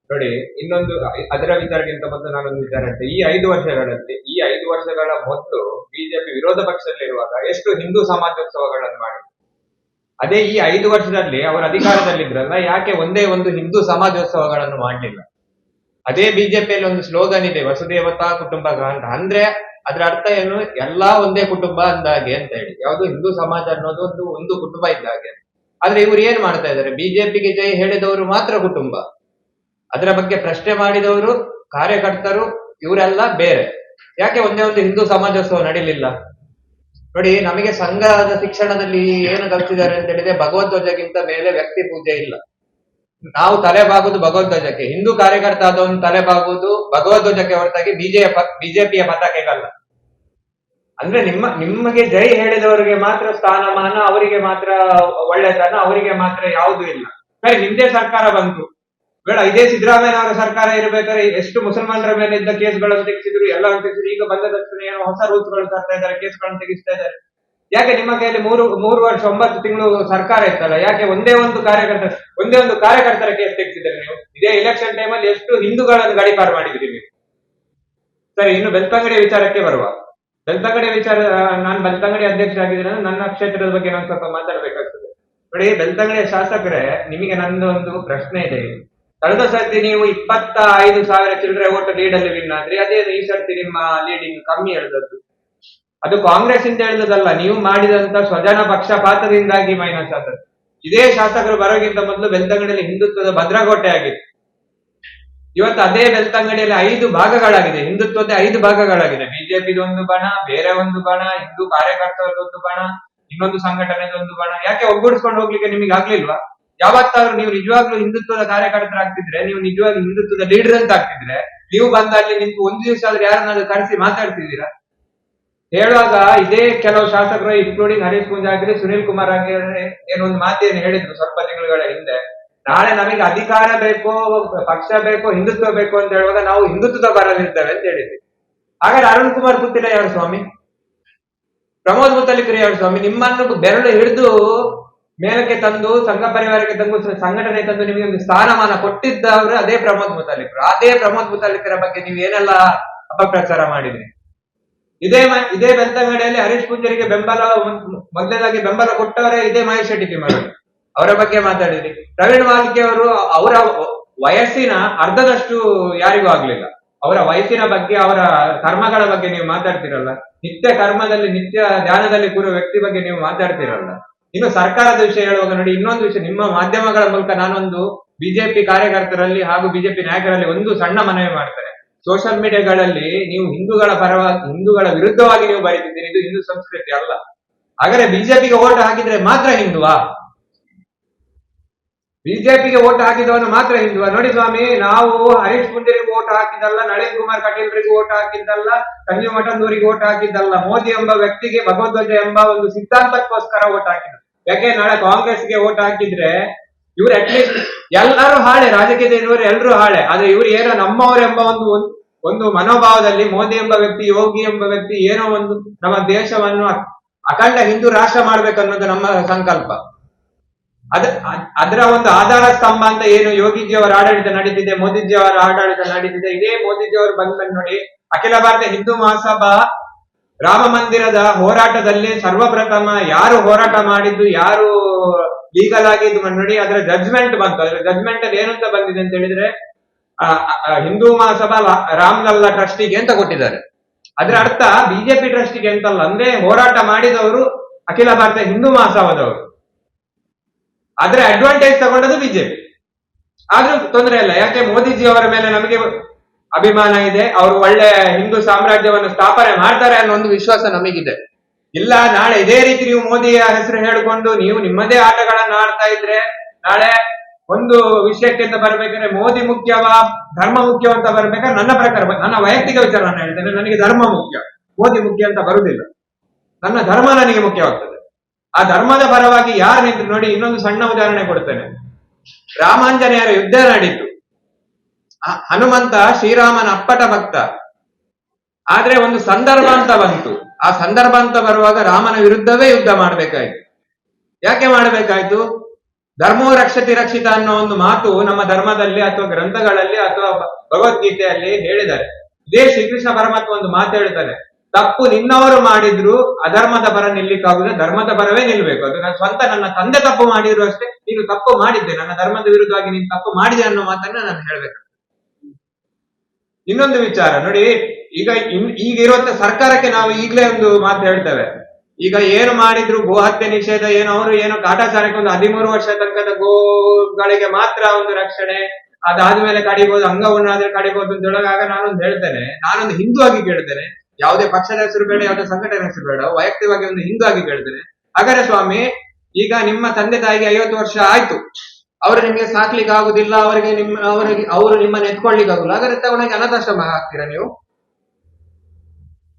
ನೋಡಿ, ಇನ್ನೊಂದು ಅದರ ವಿಚಾರಕ್ಕಿಂತ ಮೊದಲು ನಾನೊಂದು ವಿಚಾರ ಹೇಳ್ತೇನೆ. ಈ 5 ವರ್ಷಗಳ ಮೊದಲು ಬಿಜೆಪಿ ವಿರೋಧ ಪಕ್ಷದಲ್ಲಿರುವಾಗ ಎಷ್ಟು ಹಿಂದೂ ಸಮಾಜೋತ್ಸವಗಳನ್ನು ಮಾಡಿದ್ರು. ಅದೇ ಈ 5 ವರ್ಷದಲ್ಲಿ ಅವರು ಅಧಿಕಾರದಲ್ಲಿದ್ರಲ್ಲ, ಯಾಕೆ ಒಂದೇ ಒಂದು ಹಿಂದೂ ಸಮಾಜೋತ್ಸವಗಳನ್ನು ಮಾಡಲಿಲ್ಲ? ಅದೇ ಬಿಜೆಪಿಯಲ್ಲಿ ಒಂದು ಸ್ಲೋಗನ್ ಇದೆ, ವಸುದೇವತಾ ಕುಟುಂಬಕ ಅಂತ. ಅಂದ್ರೆ ಅದ್ರ ಅರ್ಥ ಏನು? ಎಲ್ಲಾ ಒಂದೇ ಕುಟುಂಬ ಅಂದಾಗೆ ಅಂತ ಹೇಳಿ. ಯಾವುದು ಹಿಂದೂ ಸಮಾಜ ಅನ್ನೋದು ಒಂದು ಕುಟುಂಬ ಇದ್ದಾಗೆ. ಆದ್ರೆ ಇವ್ರು ಏನ್ ಮಾಡ್ತಾ ಇದ್ದಾರೆ? ಬಿಜೆಪಿಗೆ ಜೈ ಹೇಳಿದವರು ಮಾತ್ರ ಕುಟುಂಬ, ಅದರ ಬಗ್ಗೆ ಪ್ರಶ್ನೆ ಮಾಡಿದವರು ಕಾರ್ಯಕರ್ತರು ಇವರೆಲ್ಲ ಬೇರೆ. ಯಾಕೆ ಒಂದೇ ಒಂದು ಹಿಂದೂ ಸಮಾಜೋತ್ಸವ ನಡೀಲಿಲ್ಲ? ನೋಡಿ, ನಮಗೆ ಸಂಘದ ಶಿಕ್ಷಣದಲ್ಲಿ ಏನು ಕಲಿಸಿದ್ದಾರೆ ಅಂತ ಹೇಳಿದ್ರೆ, ಭಗವದ್ಧ್ವಜಕ್ಕಿಂತ ಮೇಲೆ ವ್ಯಕ್ತಿ ಪೂಜೆ ಇಲ್ಲ. ನಾವು ತಲೆ ಬಾಗುದು ಭಗವದ್ಧ್ವಜಕ್ಕೆ. ಹಿಂದೂ ಕಾರ್ಯಕರ್ತ ಆದವನು ತಲೆ ಬಾಗುವುದು ಭಗವದ್ಧ್ವಜಕ್ಕೆ ಹೊರತಾಗಿ ಬಿಜೆಪಿಯ ಪತಾಕೆಗಲ್ಲ. ಅಂದ್ರೆ ನಿಮಗೆ ಜೈ ಹೇಳಿದವರಿಗೆ ಮಾತ್ರ ಸ್ಥಾನಮಾನ, ಅವರಿಗೆ ಮಾತ್ರ ಒಳ್ಳೆತನ, ಅವರಿಗೆ ಮಾತ್ರ ಯಾವುದೂ ಇಲ್ಲ. ಸರಿ, ಹಿಂದೆ ಸರ್ಕಾರ ಬಂತು, ಬೇಡ ಇದೇ ಸಿದ್ದರಾಮಯ್ಯ ಅವರ ಸರ್ಕಾರ ಇರಬೇಕಾದ್ರೆ ಎಷ್ಟು ಮುಸಲ್ಮಾನರ ಮೇಲೆ ಇದ್ದ ಕೇಸ್ಗಳನ್ನು ತೆಗೆಸಿದ್ರು, ಎಲ್ಲವನ್ನು ತೆಗೆಸಿದ್ರು. ಈಗ ಬಂದ ತಕ್ಷಣ ಏನೋ ಹೊಸ ರೂಲ್ಸ್ಗಳು ತರ್ತಾ ಇದ್ದಾರೆ, ಕೇಸ್ಗಳನ್ನು ತೆಗಿಸ್ತಾ ಇದ್ದಾರೆ. ಯಾಕೆ ನಿಮ್ಮ ಕೈಯಲ್ಲಿ 3 ವರ್ಷ 9 ತಿಂಗಳು ಸರ್ಕಾರ ಇತ್ತಲ್ಲ, ಯಾಕೆ ಒಂದೇ ಒಂದು ಕಾರ್ಯಕರ್ತರ ಕೇಸ್ ತೆಗೆಸಿದ್ರೆ ನೀವು? ಇದೇ ಎಲೆಕ್ಷನ್ ಟೈಮಲ್ಲಿ ಎಷ್ಟು ಹಿಂದೂಗಳನ್ನು ಗಡಿಪಾರು ಮಾಡಿದ್ರಿ ನೀವು. ಸರಿ, ಇನ್ನು ಬೆಳ್ತಂಗಡಿ ವಿಚಾರಕ್ಕೆ ಬರುವ. ಬೆಳ್ತಂಗಡಿ ವಿಚಾರ, ನಾನು ಬೆಳ್ತಂಗಡಿ ಅಧ್ಯಕ್ಷ ಆಗಿದ್ರೆ ನನ್ನ ಕ್ಷೇತ್ರದ ಬಗ್ಗೆ ನಾನು ಸ್ವಲ್ಪ ಮಾತಾಡ್ಬೇಕಾಗ್ತದೆ. ನೋಡಿ, ಬೆಳ್ತಂಗಡಿಯ ಶಾಸಕರೇ, ನಿಮಗೆ ನಂದೊಂದು ಪ್ರಶ್ನೆ ಇದೆ. ಕಳೆದ ಸರ್ತಿ ನೀವು 25,000 ಚಿಲ್ಲರೆ ಓಟ್ ಲೀಡಲ್ಲಿ ವಿನ್ ಆದ್ರಿ. ಅದೇ ಈ ಸರ್ತಿ ನಿಮ್ಮ ಲೀಡಿಂಗ್ ಕಮ್ಮಿ ಹೇಳಿದದ್ದು. ಅದು ಕಾಂಗ್ರೆಸ್ ಇಂದ ಹೇಳಿದಲ್ಲ, ನೀವು ಮಾಡಿದಂತ ಸ್ವಜನ ಪಕ್ಷಪಾತದಿಂದಾಗಿ ಮೈನಸ್ ಆದದ್ದು. ಇದೇ ಶಾಸಕರು ಬರೋಕ್ಕಿಂತ ಮೊದಲು ಬೆಳ್ತಂಗಡಿಯಲ್ಲಿ ಹಿಂದುತ್ವದ ಭದ್ರಕೋಟೆ ಆಗಿತ್ತು. ಇವತ್ತು ಅದೇ ಬೆಳ್ತಂಗಡಿಯಲ್ಲಿ 5 ಭಾಗಗಳಾಗಿದೆ, ಹಿಂದುತ್ವದ 5 ಭಾಗಗಳಾಗಿದೆ. ಬಿಜೆಪಿದು ಒಂದು ಬಣ, ಬೇರೆ ಒಂದು ಬಣ, ಹಿಂದೂ ಕಾರ್ಯಕರ್ತರದೊಂದು ಬಣ, ಇನ್ನೊಂದು ಸಂಘಟನೆದೊಂದು ಬಣ. ಯಾಕೆ ಒಗ್ಗೂಡಿಸ್ಕೊಂಡು ಹೋಗ್ಲಿಕ್ಕೆ ನಿಮಗೆ ಆಗ್ಲಿಲ್ವಾ? ಯಾವತ್ತಾದ್ರೂ ನೀವು ನಿಜವಾಗ್ಲೂ ಹಿಂದುತ್ವದ ಕಾರ್ಯಕರ್ತರಾಗ್ತಿದ್ರೆ, ನೀವು ನಿಜವಾಗಿ ಹಿಂದುತ್ವದ ಲೀಡರ್ ಅಂತ ಆಗ್ತಿದ್ರೆ, ನೀವು ಬಂದ ಅಲ್ಲಿ ನಿಂತು ಒಂದು ದಿವಸ ಆದ್ರೆ ಯಾರನ್ನಾದ್ರೂ ಕರೆಸಿ ಮಾತಾಡ್ತಿದ್ದೀರಾ? ಹೇಳುವಾಗ ಇದೇ ಕೆಲವು ಶಾಸಕರು, ಇನ್ಕ್ಲೂಡಿಂಗ್ 𝐒𝐻 ಆಗಿರಿ, ಸುನೀಲ್ ಕುಮಾರ್ ಆಗಿರಿ, ಏನೊಂದು ಮಾತೇನು ಹೇಳಿದ್ರು ಸ್ವಲ್ಪ ತಿಂಗಳುಗಳ ಹಿಂದೆ, ನಾಳೆ ನಮಗೆ ಅಧಿಕಾರ ಬೇಕು, ಪಕ್ಷ ಬೇಕು, ಹಿಂದುತ್ವ ಬೇಕು ಅಂತ ಹೇಳುವಾಗ ನಾವು ಹಿಂದುತ್ವದ ಬರಲಿದ್ದೇವೆ ಅಂತ ಹೇಳಿದ್ವಿ. ಹಾಗಾದ್ರೆ ಅರುಣ್ ಕುಮಾರ್ ಪುತ್ತಿರ ಯಾರು ಸ್ವಾಮಿ? ಪ್ರಮೋದ್ ಮುತಾಲಿಕರು ಯಾರು ಸ್ವಾಮಿ? ನಿಮ್ಮನ್ನು ಬೆರಳು ಹಿಡಿದು ಮೇಲಕ್ಕೆ ತಂದು, ಸಂಘ ಪರಿವಾರಕ್ಕೆ ತಂದು, ಸಂಘಟನೆ ತಂದು ನಿಮಗೆ ಒಂದು ಸ್ಥಾನಮಾನ ಕೊಟ್ಟಿದ್ದವರು ಅದೇ ಪ್ರಮೋದ್ ಮುತಾಲಿಕರು. ಅದೇ ಪ್ರಮೋದ್ ಮುತಾಲಿಕರ ಬಗ್ಗೆ ನೀವು ಏನೆಲ್ಲ ಅಪಪ್ರಚಾರ ಮಾಡಿದ್ರಿ? ಇದೇ ಬೆಳ್ತಂಗಡಿಯಲ್ಲಿ ಹರೀಶ್ ಪೂಂಜರಿಗೆ ಮೊದಲನೇದಾಗಿ ಬೆಂಬಲ ಕೊಟ್ಟವರೇ ಇದೇ ಮಹೇಶ್ ಶೆಟ್ಟಿ ಕಿಮ್ಮರು, ಅವರ ಬಗ್ಗೆ ಮಾತಾಡಿದ್ರಿ. ಪ್ರವೀಣ್ ಮಾಲ್ಕೆ ಅವರು ಅವರ ವಯಸ್ಸಿನ ಅರ್ಧದಷ್ಟು ಯಾರಿಗೂ ಆಗ್ಲಿಲ್ಲ. ಅವರ ವಯಸ್ಸಿನ ಬಗ್ಗೆ, ಅವರ ಕರ್ಮಗಳ ಬಗ್ಗೆ ನೀವು ಮಾತಾಡ್ತಿರಲ್ಲ. ನಿತ್ಯ ಕರ್ಮದಲ್ಲಿ, ನಿತ್ಯ ಧ್ಯಾನದಲ್ಲಿ ಕೂರುವ ವ್ಯಕ್ತಿ ಬಗ್ಗೆ ನೀವು ಮಾತಾಡ್ತಿರಲ್ಲ. ಇನ್ನು ಸರ್ಕಾರದ ವಿಷಯ ಹೇಳುವಾಗ ನೋಡಿ, ಇನ್ನೊಂದು ವಿಷಯ, ನಿಮ್ಮ ಮಾಧ್ಯಮಗಳ ಮೂಲಕ ನಾನೊಂದು ಬಿಜೆಪಿ ಕಾರ್ಯಕರ್ತರಲ್ಲಿ ಹಾಗೂ ಬಿಜೆಪಿ ನಾಯಕರಲ್ಲಿ ಒಂದು ಸಣ್ಣ ಮನವಿ ಮಾಡ್ತಾರೆ. ಸೋಷಿಯಲ್ ಮೀಡಿಯಾಗಳಲ್ಲಿ ನೀವು ಹಿಂದೂಗಳ ವಿರುದ್ಧವಾಗಿ ನೀವು ಬರೀತಿದ್ದೀರಿ. ಇದು ಹಿಂದೂ ಸಂಸ್ಕೃತಿ ಅಲ್ಲ. ಹಾಗಾದ್ರೆ ಬಿಜೆಪಿಗೆ ಓಟ್ ಹಾಕಿದ್ರೆ ಮಾತ್ರ ಹಿಂದುವಾ? ಬಿಜೆಪಿಗೆ ಓಟ್ ಹಾಕಿದವನು ಮಾತ್ರ ಹಿಂದುವಾ? ನೋಡಿ ಸ್ವಾಮಿ, ನಾವು ಹರೀಶ್ ಪುಂಜರಿಗೆ ಓಟ್ ಹಾಕಿದ್ದಲ್ಲ, ನಳಿನ್ ಕುಮಾರ್ ಕಟೀಲ್ರಿಗೆ ಓಟ್ ಹಾಕಿದ್ದಲ್ಲ, ಸಂಜೀವ್ ಮಠಂದೂರಿಗೆ ಓಟ್ ಹಾಕಿದ್ದಲ್ಲ. ಮೋದಿ ಎಂಬ ವ್ಯಕ್ತಿಗೆ, ಭಗವದ್ಧ್ವಜ ಎಂಬ ಒಂದು ಸಿದ್ಧಾಂತಕ್ಕೋಸ್ಕರ ಓಟ್ ಹಾಕಿದ್ರು. ಯಾಕೆ? ನಾಳೆ ಕಾಂಗ್ರೆಸ್ಗೆ ಓಟ್ ಹಾಕಿದ್ರೆ ಇವ್ರು ಅಟ್ಲೀಸ್ಟ್ ಎಲ್ಲರೂ ಹಾಳೆ, ರಾಜಕೀಯದ ಇರುವವರು ಎಲ್ಲರೂ ಹಾಳೆ. ಆದ್ರೆ ಇವ್ರು ಏನೋ ನಮ್ಮವರೆಂಬ ಒಂದು ಮನೋಭಾವದಲ್ಲಿ ಮೋದಿ ಎಂಬ ವ್ಯಕ್ತಿ, ಯೋಗಿ ಎಂಬ ವ್ಯಕ್ತಿ ಏನೋ ಒಂದು ನಮ್ಮ ದೇಶವನ್ನು ಅಖಂಡ ಹಿಂದೂ ರಾಷ್ಟ್ರ ಮಾಡ್ಬೇಕನ್ನೋದು ನಮ್ಮ ಸಂಕಲ್ಪ. ಅದರ ಒಂದು ಆಧಾರ ಸ್ತಂಭ ಅಂತ ಏನು ಯೋಗಿಜಿಯವರ ಆಡಳಿತ ನಡೀತಿದೆ, ಮೋದಿಜಿಯವರ ಆಡಳಿತ ನಡೀತಿದೆ. ಇದೇ ಮೋದಿಜಿಯವರು ಬಂದ್ಮೇಲೆ ನೋಡಿ, ಅಖಿಲ ಭಾರತ ಹಿಂದೂ ಮಹಾಸಭಾ ರಾಮ ಮಂದಿರದ ಹೋರಾಟದಲ್ಲಿ ಸರ್ವಪ್ರಥಮ ಯಾರು ಹೋರಾಟ ಮಾಡಿದ್ದು, ಯಾರು ಲೀಗಲ್ ಆಗಿ ಇದು ನೋಡಿ, ಅದರ ಜಡ್ಜ್ಮೆಂಟ್ ಬಂತು. ಅದರ ಜಡ್ಜ್ಮೆಂಟ್ ಅಲ್ಲಿ ಏನಂತ ಬಂದಿದೆ ಅಂತ ಹೇಳಿದ್ರೆ, ಹಿಂದೂ ಮಹಾಸಭಾ ರಾಮಲಲ್ಲಾ ಟ್ರಸ್ಟಿಗೆ ಅಂತ ಕೊಟ್ಟಿದ್ದಾರೆ. ಅದರ ಅರ್ಥ ಬಿಜೆಪಿ ಟ್ರಸ್ಟಿಗೆ ಅಂತಲ್ಲ, ಅಂದ್ರೆ ಹೋರಾಟ ಮಾಡಿದವರು ಅಖಿಲ ಭಾರತ ಹಿಂದೂ ಮಹಾಸಭಾದವರು. ಆದ್ರೆ ಅಡ್ವಾಂಟೇಜ್ ತಗೊಂಡದ್ದು ಬಿಜೆಪಿ. ಆದ್ರೂ ತೊಂದರೆ ಇಲ್ಲ, ಯಾಕೆ ಮೋದಿಜಿ ಅವರ ಮೇಲೆ ನಮಗೆ ಅಭಿಮಾನ ಇದೆ, ಅವರು ಒಳ್ಳೆ ಹಿಂದೂ ಸಾಮ್ರಾಜ್ಯವನ್ನು ಸ್ಥಾಪನೆ ಮಾಡ್ತಾರೆ ಅನ್ನೋ ಒಂದು ವಿಶ್ವಾಸ ನಮಗಿದೆ. ಇಲ್ಲ ನಾಳೆ ಇದೇ ರೀತಿ ನೀವು ಮೋದಿಯ ಹೆಸರು ಹೇಳಿಕೊಂಡು ನೀವು ನಿಮ್ಮದೇ ಆಟಗಳನ್ನ ಆಡ್ತಾ ಇದ್ರೆ ನಾಳೆ ಒಂದು ವಿಷಯಕ್ಕೆ ಅಂತ ಬರ್ಬೇಕಾದ್ರೆ ಮೋದಿ ಮುಖ್ಯವಾ ಧರ್ಮ ಮುಖ್ಯ ಅಂತ ಬರ್ಬೇಕಾದ್ರೆ ನನ್ನ ಪ್ರಕಾರ ನನ್ನ ವೈಯಕ್ತಿಕ ವಿಚಾರ ನಾನು ಹೇಳ್ತೇನೆ, ನನಗೆ ಧರ್ಮ ಮುಖ್ಯ, ಮೋದಿ ಮುಖ್ಯ ಅಂತ ಬರುವುದಿಲ್ಲ. ನನ್ನ ಧರ್ಮ ನನಗೆ ಮುಖ್ಯವಾಗ್ತದೆ. ಆ ಧರ್ಮದ ಪರವಾಗಿ ಯಾರು ನಿಂತರು ನೋಡಿ. ಇನ್ನೊಂದು ಸಣ್ಣ ಉದಾಹರಣೆ ಕೊಡ್ತೇನೆ. ರಾಮಾಂಜನೇಯರ ಯುದ್ಧ ನಡೀತು. ಹನುಮಂತ ಶ್ರೀರಾಮನ ಅಪ್ಪಟ ಭಕ್ತ. ಆದ್ರೆ ಒಂದು ಸಂದರ್ಭ ಅಂತ ಬಂತು. ಆ ಸಂದರ್ಭ ಅಂತ ಬರುವಾಗ ರಾಮನ ವಿರುದ್ಧವೇ ಯುದ್ಧ ಮಾಡ್ಬೇಕಾಯ್ತು. ಯಾಕೆ ಮಾಡ್ಬೇಕಾಯ್ತು? ಧರ್ಮೋ ರಕ್ಷತಿ ರಕ್ಷಿತ ಅನ್ನೋ ಒಂದು ಮಾತು ನಮ್ಮ ಧರ್ಮದಲ್ಲಿ ಅಥವಾ ಗ್ರಂಥಗಳಲ್ಲಿ ಅಥವಾ ಭಗವದ್ಗೀತೆಯಲ್ಲಿ ಹೇಳಿದ್ದಾರೆ. ಇದೇ ಶ್ರೀಕೃಷ್ಣ ಪರಮಾತ್ಮ ಒಂದು ಮಾತು ಹೇಳ್ತಾನೆ, ತಪ್ಪು ನಿನ್ನವರು ಮಾಡಿದ್ರು ಅಧರ್ಮದ ಪರ ನಿಲ್ಲಿಕ್ಕಾಗುದ, ಧರ್ಮದ ಪರವೇ ನಿಲ್ಬೇಕು. ಅದು ನನ್ನ ಸ್ವಂತ ನನ್ನ ತಂದೆ ತಪ್ಪು ಮಾಡಿದ್ರು ಅಷ್ಟೇ, ನೀನು ತಪ್ಪು ಮಾಡಿದ್ದೆ, ನನ್ನ ಧರ್ಮದ ವಿರುದ್ಧವಾಗಿ ನೀನು ತಪ್ಪು ಮಾಡಿದೆ ಅನ್ನೋ ಮಾತನ್ನ ನಾನು ಹೇಳ್ಬೇಕು. ಇನ್ನೊಂದು ವಿಚಾರ ನೋಡಿ, ಈಗ ಇರುವಂತ ಸರ್ಕಾರಕ್ಕೆ ನಾವು ಈಗಲೇ ಒಂದು ಮಾತು ಹೇಳ್ತೇವೆ. ಈಗ ಏನು ಮಾಡಿದ್ರು ಗೋಹತ್ಯೆ ನಿಷೇಧ, ಏನು ಕಾಟಾಚಾರಕ್ಕೆ ಒಂದು 13 ವರ್ಷ ತನಕದ ಗೋಗಳಿಗೆ ಮಾತ್ರ ಒಂದು ರಕ್ಷಣೆ, ಅದಾದ್ಮೇಲೆ ಕಡಿಬಹುದು, ಅಂಗವನ್ನಾದ್ರೆ ಕಡಿಬಹುದು ಅಂತ ಹೇಳುವಾಗ ನಾನೊಂದು ಹೇಳ್ತೇನೆ, ನಾನೊಂದು ಹಿಂದೂ ಆಗಿ ಕೇಳ್ತೇನೆ, ಯಾವುದೇ ಪಕ್ಷದ ಹೆಸರು ಬೇಡ, ಯಾವುದೇ ಸಂಘಟನೆ ಹೆಸರು ಬೇಡ, ವೈಯಕ್ತಿಕವಾಗಿ ಒಂದು ಹಿಂದೂ ಆಗಿ ಕೇಳ್ತೇನೆ. ಹಾಗಾದ್ರೆ ಸ್ವಾಮಿ, ಈಗ ನಿಮ್ಮ ತಂದೆ ತಾಯಿಗೆ 50 ವರ್ಷ ಆಯ್ತು, ಅವರು ನಿಮ್ಗೆ ಸಾಕ್ಲಿಕ್ಕೆ ಆಗುದಿಲ್ಲ, ಅವರು ನಿಮ್ಮನ್ನ ಎತ್ಕೊಳ್ಲಿಕ್ಕೆ ಆಗುಲ್ಲ, ಹಾಗಾದ್ರೆ ತಗೊಂಡಾಗ ಅನಾಥಾಶ್ರಮ ಹಾಕ್ತೀರಾ ನೀವು?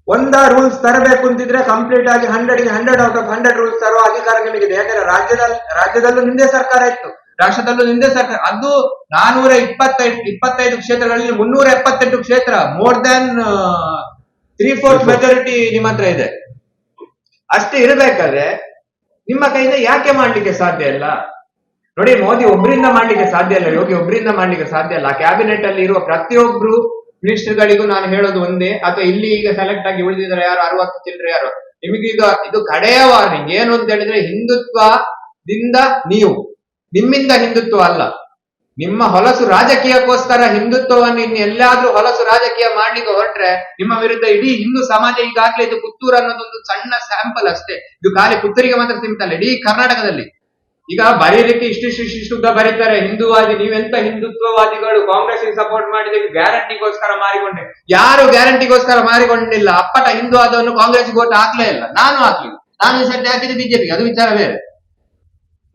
ಒಂದ ರೂಲ್ಸ್ ತರಬೇಕು ಅಂತಿದ್ರೆ ಕಂಪ್ಲೀಟ್ ಆಗಿ 100ಗೆ 100 ಔಟ್ ಆಫ್ 100 ರೂಲ್ಸ್ ತರುವ ಅಧಿಕಾರ ನಿಮಗಿದೆ. ಯಾಕಂದ್ರೆ ರಾಜ್ಯದಲ್ಲೂ ನಿಂದೇ ಸರ್ಕಾರ ಇತ್ತು, ರಾಷ್ಟ್ರದಲ್ಲೂ ನಿಂದೇ ಸರ್ಕಾರ. ಅದು 425 ಕ್ಷೇತ್ರಗಳಲ್ಲಿ 378 ಕ್ಷೇತ್ರ, ಮೋರ್ ದನ್ 3/4 ಮೆಜಾರಿಟಿ ನಿಮ್ಮ ಹತ್ರ ಇದೆ. ಅಷ್ಟೇ ಇರಬೇಕಾದ್ರೆ ನಿಮ್ಮ ಕೈಯಿಂದ ಯಾಕೆ ಮಾಡ್ಲಿಕ್ಕೆ ಸಾಧ್ಯ ಇಲ್ಲ? ನೋಡಿ, ಮೋದಿ ಒಬ್ಬರಿಂದ ಮಾಡ್ಲಿಕ್ಕೆ ಸಾಧ್ಯ ಇಲ್ಲ, ಯೋಗಿ ಒಬ್ಬರಿಂದ ಮಾಡ್ಲಿಕ್ಕೆ ಸಾಧ್ಯ ಇಲ್ಲ. ಕ್ಯಾಬಿನೆಟ್ ಅಲ್ಲಿ ಇರುವ ಪ್ರತಿಯೊಬ್ರು ಮಿನಿಸ್ಟರ್ಗಳಿಗೂ ನಾನು ಹೇಳೋದು ಒಂದೇ, ಅಥವಾ ಇಲ್ಲಿ ಈಗ ಸೆಲೆಕ್ಟ್ ಆಗಿ ಉಳಿದಿದ್ದಾರೆ ಯಾರು 60 ಚಿಲ್ಲರೆ ಯಾರು, ನಿಮಗೀಗ ಇದು ಕಡೆಯ ವಾರ್ನಿಂಗ್. ಏನು ಅಂತ ಹೇಳಿದ್ರೆ, ಹಿಂದುತ್ವದಿಂದ ನಿಮ್ಮಿಂದ ಹಿಂದುತ್ವ ಅಲ್ಲ, ನಿಮ್ಮ ಹೊಲಸು ರಾಜಕೀಯಕ್ಕೋಸ್ಕರ ಹಿಂದುತ್ವವನ್ನು ಇನ್ನು ಎಲ್ಲಾದ್ರೂ ಹೊಲಸು ರಾಜಕೀಯ ಮಾಡ್ಲಿಕ್ಕೆ ಹೊರಟ್ರೆ ನಿಮ್ಮ ವಿರುದ್ಧ ಇಡೀ ಹಿಂದೂ ಸಮಾಜ, ಈಗಾಗಲೇ ಇದು ಪುತ್ತೂರು ಅನ್ನೋದೊಂದು ಸಣ್ಣ ಸ್ಯಾಂಪಲ್ ಅಷ್ಟೇ, ಇದು ಖಾಲಿ ಪುತ್ತೂರಿಗೆ ಮಾತ್ರ ಸೀಮಿತ ಅಲ್ಲ, ಇಡೀ ಕರ್ನಾಟಕದಲ್ಲಿ ಈಗ ಬರೀಲಿಕ್ಕೆ ಇಷ್ಟಿಷ್ಟ ಬರೀತಾರೆ. ಹಿಂದೂವಾದಿ, ನೀವೆಂತ ಹಿಂದುತ್ವವಾದಿಗಳು, ಕಾಂಗ್ರೆಸ್ ಸಪೋರ್ಟ್ ಮಾಡಿದ ಗ್ಯಾರಂಟಿಗೋಸ್ಕರ ಮಾರಿಕೊಂಡೆ. ಯಾರು ಗ್ಯಾರಂಟಿಗೋಸ್ಕರ ಮಾರಿಕೊಂಡಿಲ್ಲ. ಅಪ್ಪಟ ಹಿಂದೂ ಆದವನು ಕಾಂಗ್ರೆಸ್ ಓಟ್ ಹಾಕ್ಲೇ ಇಲ್ಲ, ನಾನು ಹಾಕ್ಲಿಲ್ಲ. ನಾನು ಈ ಸತಿ ಹಾಕಿದ್ದು ಬಿಜೆಪಿಗೆ, ಅದು ವಿಚಾರ ಬೇರೆ.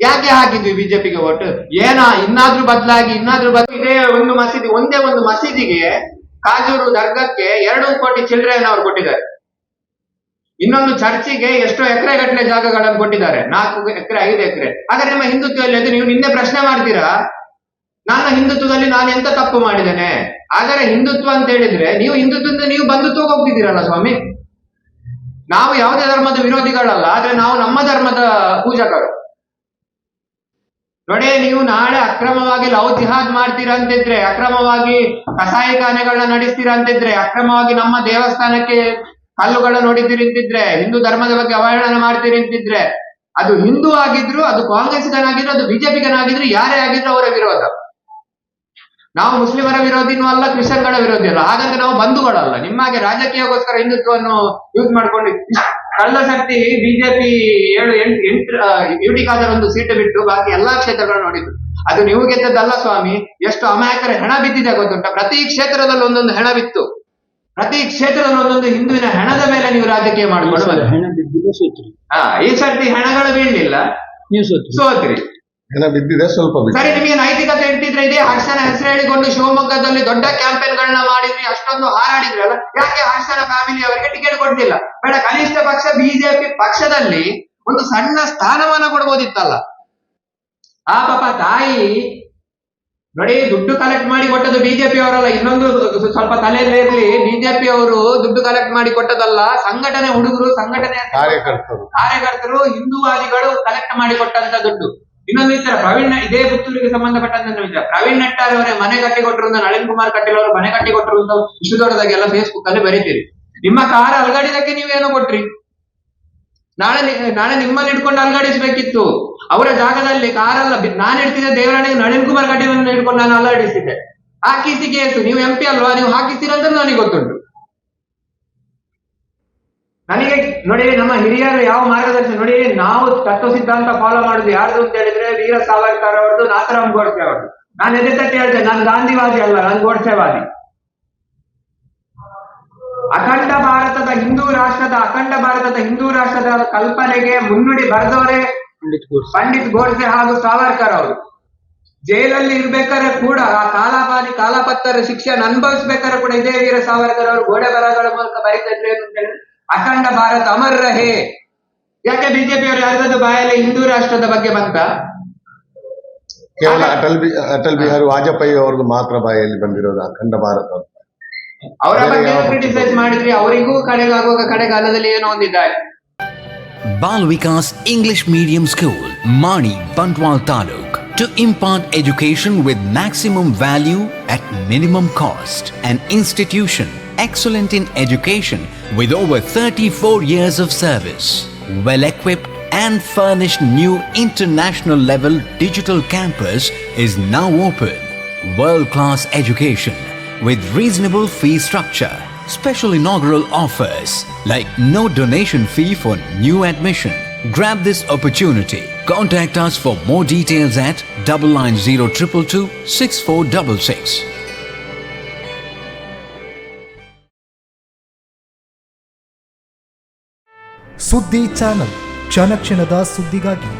ಯಾಕೆ ಹಾಕಿದ್ವಿ ಬಿಜೆಪಿಗೆ ಓಟ್? ಇನ್ನಾದ್ರೂ ಬದಲಾಗಿ ಇದೇ ಒಂದೇ ಒಂದು ಮಸೀದಿಗೆ ಕಾಜೂರು ದರ್ಗಕ್ಕೆ 2 ಕೋಟಿ ಚಿಲ್ಲರೆಯನ್ನು ಅವ್ರು ಕೊಟ್ಟಿದ್ದಾರೆ. ಇನ್ನೊಂದು ಚರ್ಚಿಗೆ ಎಷ್ಟೋ ಎಕರೆ ಗಟ್ಟಲೆ ಜಾಗಗಳನ್ನು ಕೊಟ್ಟಿದ್ದಾರೆ, 4 ಎಕರೆ 5 ಎಕರೆ. ಹಾಗಾದ್ರೆ ನಿಮ್ಮ ಹಿಂದುತ್ವದಲ್ಲಿ ಅದು ನೀವು ನಿನ್ನೆ ಪ್ರಶ್ನೆ ಮಾಡ್ತೀರಾ, ನನ್ನ ಹಿಂದುತ್ವದಲ್ಲಿ ನಾನು ಎಂತ ತಪ್ಪು ಮಾಡಿದ್ದೇನೆ? ಹಾಗಾದ್ರೆ ಹಿಂದುತ್ವ ಅಂತ ಹೇಳಿದ್ರೆ ನೀವು ಹಿಂದುತ್ವದಿಂದ ನೀವು ಬಂಧುತ್ವಕ್ಕೆ ಹೋಗ್ತಿದ್ದೀರಲ್ಲ ಸ್ವಾಮಿ. ನಾವು ಯಾವುದೇ ಧರ್ಮದ ವಿರೋಧಿಗಳಲ್ಲ, ಆದ್ರೆ ನಾವು ನಮ್ಮ ಧರ್ಮದ ಪೂಜಕರು. ನೋಡಿ, ನೀವು ನಾಳೆ ಅಕ್ರಮವಾಗಿ ಲವ್ ಜಿಹಾದ್ ಮಾಡ್ತೀರಾ ಅಂತಿದ್ರೆ, ಅಕ್ರಮವಾಗಿ ಕಸಾಯಿಖಾನೆಗಳನ್ನ ನಡೆಸ್ತೀರಾ ಅಂತಿದ್ರೆ, ಅಕ್ರಮವಾಗಿ ನಮ್ಮ ದೇವಸ್ಥಾನಕ್ಕೆ ಕಲ್ಲುಗಳನ್ನ ಹೊಡಿತೀರಿ ಅಂತಿದ್ರೆ, ಹಿಂದೂ ಧರ್ಮದ ಬಗ್ಗೆ ಅವಹೇಳನ ಮಾಡ್ತೀರಿ ಅಂತಿದ್ರೆ, ಅದು ಹಿಂದೂ ಆಗಿದ್ರು, ಅದು ಕಾಂಗ್ರೆಸ್ಗನಾಗಿದ್ರು, ಅದು ಬಿಜೆಪಿಗನಾಗಿದ್ರು, ಯಾರೇ ಆಗಿದ್ರು ಅವರ ವಿರೋಧ. ನಾವು ಮುಸ್ಲಿಮರ ವಿರೋಧಿನೂ ಅಲ್ಲ, ಕ್ರಿಶ್ಚಿಯನ್ಗಳ ವಿರೋಧಿ ಅಲ್ಲ. ಹಾಗಂದ್ರೆ ನಾವು ಬಂಧುಗಳಲ್ಲ. ನಿಮ್ಮಾಗೆ ರಾಜಕೀಯಕ್ಕೋಸ್ಕರ ಹಿಂದುತ್ವವನ್ನು ಯೂಸ್ ಮಾಡ್ಕೊಂಡು ಕಳೆದ ಸರ್ತಿ ಬಿಜೆಪಿ 7-8 ಯುಟಿಗಾದರ ಒಂದು ಸೀಟು ಬಿಟ್ಟು ಬಾಕಿ ಎಲ್ಲಾ ಕ್ಷೇತ್ರಗಳನ್ನು ನೋಡಿದ್ರು. ಅದು ನೀವು ಗೆದ್ದದ್ದಲ್ಲ ಸ್ವಾಮಿ. ಎಷ್ಟು ಅಮಾಯಕರ ಹೆಣ ಬಿದ್ದಿದೆ ಗೊತ್ತುಂಟ? ಪ್ರತಿ ಕ್ಷೇತ್ರದಲ್ಲಿ ಒಂದೊಂದು ಹೆಣ ಬಿತ್ತು. ಪ್ರತಿ ಕ್ಷೇತ್ರದಲ್ಲಿ ಒಂದೊಂದು ಹಿಂದುವಿನ ಹೆಣದ ಮೇಲೆ ನೀವು ರಾಜಕೀಯ ಮಾಡಿಕೊಂಡು ಈ ಸರ್ತಿ ಹೆಣಗಳು ಬೀಳಲಿಲ್ಲ, ನೀವು ಸೋತ್ರಿ. ಹೆಣ ಬಿದ್ದಿದೆ, ಸ್ವಲ್ಪ ಸರಿ. ನಿಮಗೆ ನೈತಿಕತೆ ಇರ್ತಿದ್ರೆ ಇದೇ ಹರ್ಷನ ಹೆಸರು ಹೇಳಿಕೊಂಡು ಶಿವಮೊಗ್ಗದಲ್ಲಿ ದೊಡ್ಡ ಕ್ಯಾಂಪೇನ್ಗಳನ್ನ ಮಾಡಿದ್ರಿ, ಅಷ್ಟೊಂದು ಹಾರಾಡಿದ್ರಲ್ಲ, ಯಾಕೆ ಹರ್ಷನ ಫ್ಯಾಮಿಲಿ ಅವರಿಗೆ ಟಿಕೆಟ್ ಕೊಡ್ಲಿಲ್ಲ? ಬೇಡ, ಕನಿಷ್ಠ ಪಕ್ಷ ಬಿಜೆಪಿ ಪಕ್ಷದಲ್ಲಿ ಒಂದು ಸಣ್ಣ ಸ್ಥಾನಮಾನ ಕೊಡ್ಬೋದಿತ್ತಲ್ಲ. ಆ ಪಾಪ ತಾಯಿ ನೋಡಿ, ದುಡ್ಡು ಕಲೆಕ್ಟ್ ಮಾಡಿ ಕೊಟ್ಟದ್ದು ಬಿಜೆಪಿ ಅವರಲ್ಲ. ಇನ್ನೊಂದು ಸ್ವಲ್ಪ ತಲೆಯಲ್ಲಿ ಇರ್ಲಿ, ಬಿಜೆಪಿ ಅವರು ದುಡ್ಡು ಕಲೆಕ್ಟ್ ಮಾಡಿ ಕೊಟ್ಟದಲ್ಲ, ಸಂಘಟನೆ ಹುಡುಗರು, ಸಂಘಟನೆ ಕಾರ್ಯಕರ್ತರು, ಹಿಂದೂವಾದಿಗಳು ಕಲೆಕ್ಟ್ ಮಾಡಿ ಕೊಟ್ಟಂತ ದುಡ್ಡು. ಇನ್ನೊಂದು ವಿಚಾರ, ಇದೇ ಪುತ್ತೂರಿಗೆ ಸಂಬಂಧಪಟ್ಟಂತ ವಿಚಾರ, ಪ್ರವೀಣ್ ನೆಟ್ಟಾರ್ ಅವರೇ ಮನೆ ಕಟ್ಟಿ ಕೊಟ್ಟರು ಅಂತ, ನಳಿನ್ ಕುಮಾರ್ ಕಟೀಲ್ ಅವರು ಮನೆ ಕಟ್ಟಿ ಕೊಟ್ಟರು ಅಂತ ಇಷ್ಟು ದೊಡ್ಡದಾಗಿ ಎಲ್ಲ ಫೇಸ್ಬುಕ್ ಅಲ್ಲಿ ಬರೀತೀರಿ. ನಿಮ್ಮ ಕಾರ್ ಅಲ್ಗಾಡಿದಕ್ಕೆ ನೀವೇನೋ ಕೊಟ್ರಿ. ನಾಳೆ ನಿಮ್ಮಲ್ಲಿ ಇಟ್ಕೊಂಡು ಅಲ್ಗಾಡಿಸ್ಬೇಕಿತ್ತು. ಅವರ ಜಾಗದಲ್ಲಿ ಕಾರಲ್ಲ, ನಾನು ಇಡ್ತಿದ್ದೆ ದೇವರಾಣಿಗೆ, ನಳಿನ್ ಕುಮಾರ್ ಕಟೀಲ್ ಇಟ್ಕೊಂಡು ನಾನು ಅಲ್ಲಾಡಿಸಿದ್ದೆ. ಹಾಕಿಸಿ ಕೇಸು. ನೀವು MP ಅಲ್ವಾ, ನೀವು ಹಾಕಿಸ್ತೀರಂತ ನನಗೆ ಗೊತ್ತುಂಟು. ನನಗೆ ನೋಡಿ, ನಮ್ಮ ಹಿರಿಯರು ಯಾವ ಮಾರ್ಗದರ್ಶನ ನೋಡಿ, ನಾವು ತತ್ವ ಸಿದ್ಧಾಂತ ಫಾಲೋ ಮಾಡುದು ಯಾರ್ದು ಅಂತ ಹೇಳಿದ್ರೆ ವೀರ ಸಾವರ್ಕರ್ ಅವರದ್ದು, ನಾಥರಾಮ್ ಗೋಡ್ಸೆ ಅವರದ್ದು. ನಾನು ಎದೆ ತಟ್ಟಿ ಹೇಳ್ತೇನೆ, ನಾನು ಗಾಂಧಿವಾದಿ ಅಲ್ಲ, ನಾನು ಗೋಡ್ಸೆವಾದಿ. ಅಖಂಡ ಭಾರತದ ಹಿಂದೂ ರಾಷ್ಟ್ರದ ಕಲ್ಪನೆಗೆ ಮುನ್ನುಡಿ ಬರೆದವರೇ ಪಂಡಿತ್ ಗೋಡ್ಸೆ ಹಾಗೂ ಸಾವರ್ಕರ್ ಅವರು. ಜೈಲಲ್ಲಿ ಇರ್ಬೇಕಾದ್ರೆ ಕೂಡ ಆ ಕಾಲಾಪತ್ತರ ಶಿಕ್ಷೆಯನ್ನು ಅನುಭವಿಸ್ಬೇಕಾದ್ರೆ ಕೂಡ ಇದೇ ವೀರ ಸಾವರ್ಕರ್ ಅವರು ಗೋಡೆ ಬರಹಗಳ ಮೂಲಕ ಬರೀತಿದ್ರು ಏನು ಅಂತ ಹೇಳಿದ್ರೆ ಅಖಂಡ ಭಾರತ ಅಮರ್ ರಹೇ. ಯಾಕೆ ಬಿಜೆಪಿ ಅವರು ಯಾರಿಗಾದ್ರು ಬಾಯಲ್ಲಿ ಹಿಂದೂ ರಾಷ್ಟ್ರದ ಬಗ್ಗೆ ಬಂತ? ಕೇವಲ ಅಟಲ್ ಬಿಹಾರಿ ವಾಜಪೇಯಿ ಅವ್ರಿಗೆ ಮಾತ್ರ ಬಾಯಲ್ಲಿ ಬಂದಿರೋದು ಅಖಂಡ ಭಾರತ. ಅವರ ಬಗ್ಗೆ ಕ್ರಿಟಿಸೈಸ್ ಮಾಡಿದ್ರಿ, ಅವರಿಗೂ ಕಡೆಗಾಲದಲ್ಲಿ ಏನೋ ಒಂದಿದ್ದಾರೆ. Bal Vikas English Medium School, Mani, Bantwal Taluk, to impart education with maximum value at minimum cost. An institution excellent in education with over 34 years of service. Well equipped and furnished new international level digital campus is now open. World class education with reasonable fee structure. Special inaugural offers like no donation fee for new admission. Grab this opportunity. Contact us for more details at 990222 6466. ಸುದ್ದಿ channel, ಕ್ಷಣ ಕ್ಷಣದ ಸುದ್ದಿಗಾಗಿ.